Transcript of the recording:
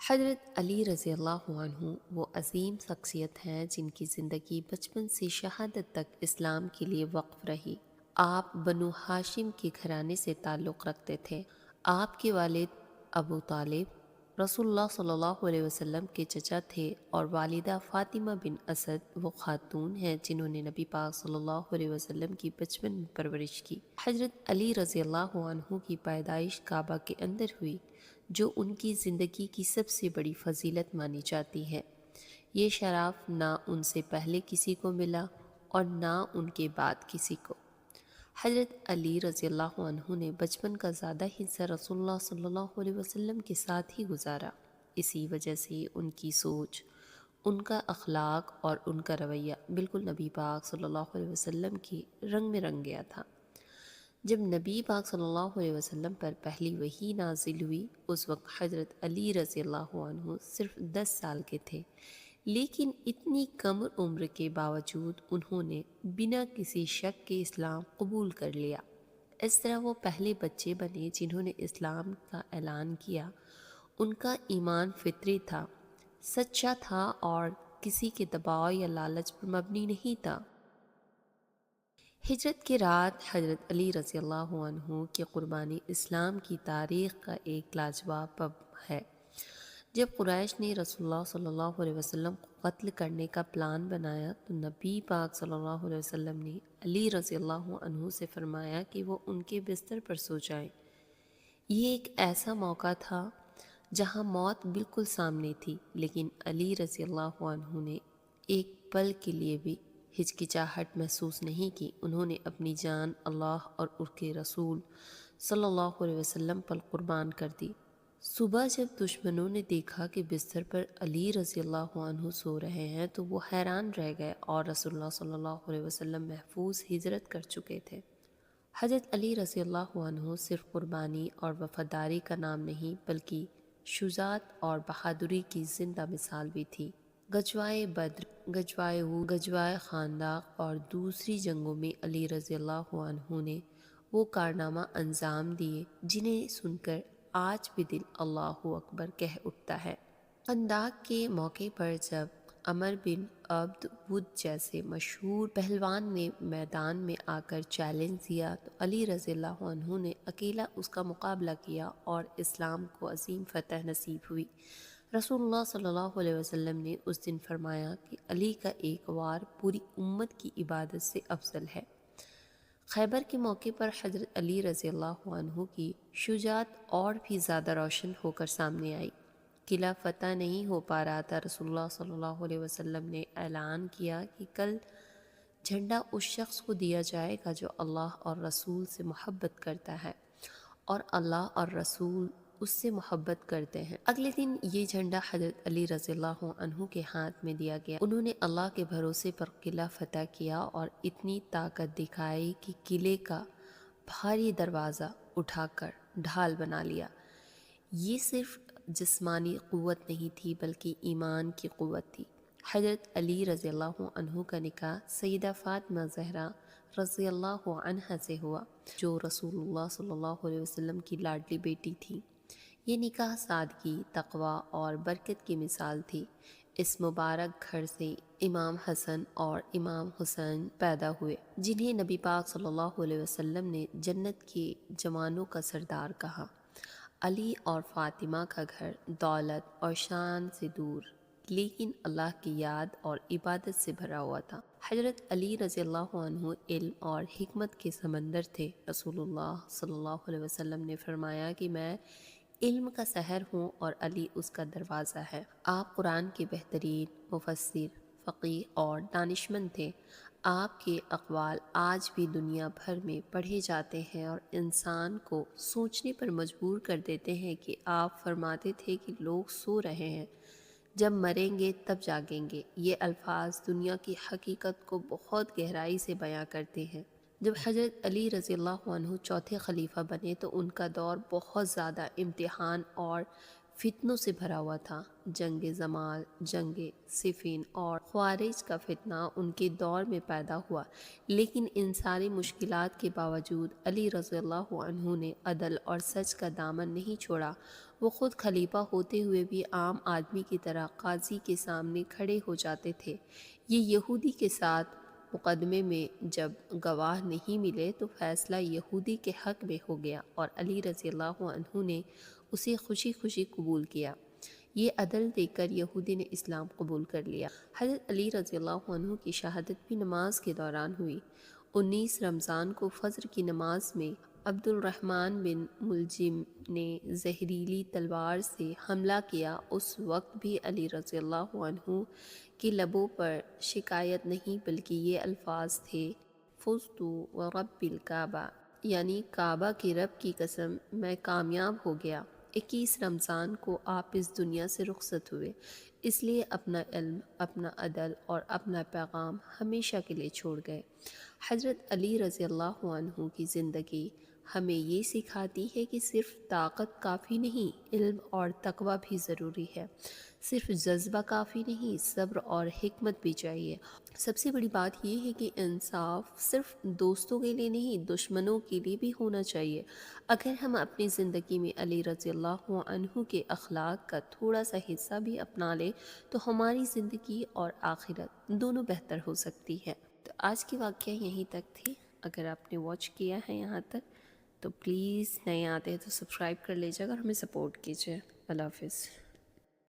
حضرت علی رضی اللہ عنہ وہ عظیم شخصیت ہیں جن کی زندگی بچپن سے شہادت تک اسلام کے لیے وقف رہی۔ آپ بنو ہاشم کے گھرانے سے تعلق رکھتے تھے۔ آپ کے والد ابو طالب رسول اللہ صلی اللہ علیہ وسلم کے چچا تھے اور والدہ فاطمہ بن اسد وہ خاتون ہیں جنہوں نے نبی پاک صلی اللہ علیہ وسلم کی بچپن میں پرورش کی۔ حضرت علی رضی اللہ عنہ کی پیدائش کعبہ کے اندر ہوئی، جو ان کی زندگی کی سب سے بڑی فضیلت مانی جاتی ہے۔ یہ شرف نہ ان سے پہلے کسی کو ملا اور نہ ان کے بعد کسی کو۔ حضرت علی رضی اللہ عنہ نے بچپن کا زیادہ حصہ رسول اللہ صلی اللہ علیہ وسلم کے ساتھ ہی گزارا۔ اسی وجہ سے ان کی سوچ، ان کا اخلاق اور ان کا رویہ بالکل نبی پاک صلی اللہ علیہ وسلم کی رنگ میں رنگ گیا تھا۔ جب نبی پاک صلی اللہ علیہ وسلم پر پہلی وحی نازل ہوئی، اس وقت حضرت علی رضی اللہ عنہ صرف 10 سال کے تھے، لیکن اتنی کم عمر کے باوجود انہوں نے بنا کسی شک کے اسلام قبول کر لیا۔ اس طرح وہ پہلے بچے بنے جنہوں نے اسلام کا اعلان کیا۔ ان کا ایمان فطری تھا، سچا تھا اور کسی کے دباؤ یا لالچ پر مبنی نہیں تھا۔ ہجرت کی رات حضرت علی رضی اللہ عنہ کی قربانی اسلام کی تاریخ کا ایک لاجواب پب ہے۔ جب قریش نے رسول اللہ صلی اللہ علیہ وسلم کو قتل کرنے کا پلان بنایا تو نبی پاک صلی اللہ علیہ وسلم نے علی رضی اللہ عنہ سے فرمایا کہ وہ ان کے بستر پر سو جائیں۔ یہ ایک ایسا موقع تھا جہاں موت بالکل سامنے تھی، لیکن علی رضی اللہ عنہ نے ایک پل کے لیے بھی ہچکچاہٹ محسوس نہیں کی۔ انہوں نے اپنی جان اللہ اور اس کے رسول صلی اللہ علیہ وسلم پر قربان کر دی۔ صبح جب دشمنوں نے دیکھا کہ بستر پر علی رضی اللہ عنہ سو رہے ہیں تو وہ حیران رہ گئے اور رسول اللہ صلی اللہ علیہ وسلم محفوظ ہجرت کر چکے تھے۔ حضرت علی رضی اللہ عنہ صرف قربانی اور وفاداری کا نام نہیں بلکہ شجاعت اور بہادری کی زندہ مثال بھی تھی۔ غزوہ بدر، غزوہ احد، غزوہ خندق اور دوسری جنگوں میں علی رضی اللہ عنہ نے وہ کارنامہ انجام دیے جنہیں سن کر آج بھی دل اللہ اکبر کہہ اٹھتا ہے۔ خندق کے موقع پر جب عمر بن عبد ود جیسے مشہور پہلوان نے میدان میں آ کر چیلنج دیا تو علی رضی اللہ عنہ نے اکیلا اس کا مقابلہ کیا اور اسلام کو عظیم فتح نصیب ہوئی۔ رسول اللہ صلی اللہ علیہ وسلم نے اس دن فرمایا کہ علی کا ایک وار پوری امت کی عبادت سے افضل ہے۔ خیبر کے موقع پر حضرت علی رضی اللہ عنہ کی شجاعت اور بھی زیادہ روشن ہو کر سامنے آئی۔ قلعہ فتح نہیں ہو پا رہا تھا، رسول اللہ صلی اللہ علیہ وسلم نے اعلان کیا کہ کل جھنڈا اس شخص کو دیا جائے گا جو اللہ اور رسول سے محبت کرتا ہے اور اللہ اور رسول اس سے محبت کرتے ہیں۔ اگلے دن یہ جھنڈا حضرت علی رضی اللہ عنہ کے ہاتھ میں دیا گیا۔ انہوں نے اللہ کے بھروسے پر قلعہ فتح کیا اور اتنی طاقت دکھائی کہ قلعے کا بھاری دروازہ اٹھا کر ڈھال بنا لیا۔ یہ صرف جسمانی قوت نہیں تھی بلکہ ایمان کی قوت تھی۔ حضرت علی رضی اللہ عنہ کا نکاح سیدہ فاطمہ زہرا رضی اللہ عنہا سے ہوا، جو رسول اللہ صلی اللہ علیہ وسلم کی لاڈلی بیٹی تھی۔ یہ نکاح سادگی، تقوی اور برکت کی مثال تھی۔ اس مبارک گھر سے امام حسن اور امام حسین پیدا ہوئے، جنہیں نبی پاک صلی اللہ علیہ وسلم نے جنت کے جوانوں کا سردار کہا۔ علی اور فاطمہ کا گھر دولت اور شان سے دور لیکن اللہ کی یاد اور عبادت سے بھرا ہوا تھا۔ حضرت علی رضی اللہ عنہ علم اور حکمت کے سمندر تھے۔ رسول اللہ صلی اللہ علیہ وسلم نے فرمایا کہ میں علم کا سحر ہوں اور علی اس کا دروازہ ہے۔ آپ قرآن کے بہترین مفسر، فقیہ اور دانشمند تھے۔ آپ کے اقوال آج بھی دنیا بھر میں پڑھے جاتے ہیں اور انسان کو سوچنے پر مجبور کر دیتے ہیں کہ آپ فرماتے تھے کہ لوگ سو رہے ہیں، جب مریں گے تب جاگیں گے۔ یہ الفاظ دنیا کی حقیقت کو بہت گہرائی سے بیان کرتے ہیں۔ جب حضرت علی رضی اللہ عنہ چوتھے خلیفہ بنے تو ان کا دور بہت زیادہ امتحان اور فتنوں سے بھرا ہوا تھا۔ جنگ زمال، جنگ صفین اور خوارج کا فتنہ ان کے دور میں پیدا ہوا، لیکن ان ساری مشکلات کے باوجود علی رضی اللہ عنہ نے عدل اور سچ کا دامن نہیں چھوڑا۔ وہ خود خلیفہ ہوتے ہوئے بھی عام آدمی کی طرح قاضی کے سامنے کھڑے ہو جاتے تھے۔ یہ یہودی کے ساتھ مقدمے میں جب گواہ نہیں ملے تو فیصلہ یہودی کے حق میں ہو گیا اور علی رضی اللہ عنہ نے اسے خوشی خوشی قبول کیا۔ یہ عدل دیکھ کر یہودی نے اسلام قبول کر لیا۔ حضرت علی رضی اللہ عنہ کی شہادت بھی نماز کے دوران ہوئی۔ 19 رمضان کو فجر کی نماز میں عبد الرحمن بن ملجم نے زہریلی تلوار سے حملہ کیا۔ اس وقت بھی علی رضی اللہ عنہ کے لبوں پر شکایت نہیں بلکہ یہ الفاظ تھے، فزت ورب الکعبہ، یعنی کعبہ کے رب کی قسم میں کامیاب ہو گیا۔ 21 رمضان کو آپ اس دنیا سے رخصت ہوئے، اس لیے اپنا علم، اپنا عدل اور اپنا پیغام ہمیشہ کے لیے چھوڑ گئے۔ حضرت علی رضی اللہ عنہ کی زندگی ہمیں یہ سکھاتی ہے کہ صرف طاقت کافی نہیں، علم اور تقوی بھی ضروری ہے۔ صرف جذبہ کافی نہیں، صبر اور حکمت بھی چاہیے۔ سب سے بڑی بات یہ ہے کہ انصاف صرف دوستوں کے لیے نہیں، دشمنوں کے لیے بھی ہونا چاہیے۔ اگر ہم اپنی زندگی میں علی رضی اللہ عنہ کے اخلاق کا تھوڑا سا حصہ بھی اپنا لیں تو ہماری زندگی اور آخرت دونوں بہتر ہو سکتی ہے۔ تو آج کی واقعہ یہیں تک تھی۔ اگر آپ نے واچ کیا ہے یہاں تک تو پلیز نئے آتے ہیں تو سبسکرائب کر لیجیے گا اور ہمیں سپورٹ کیجیے۔ اللہ حافظ۔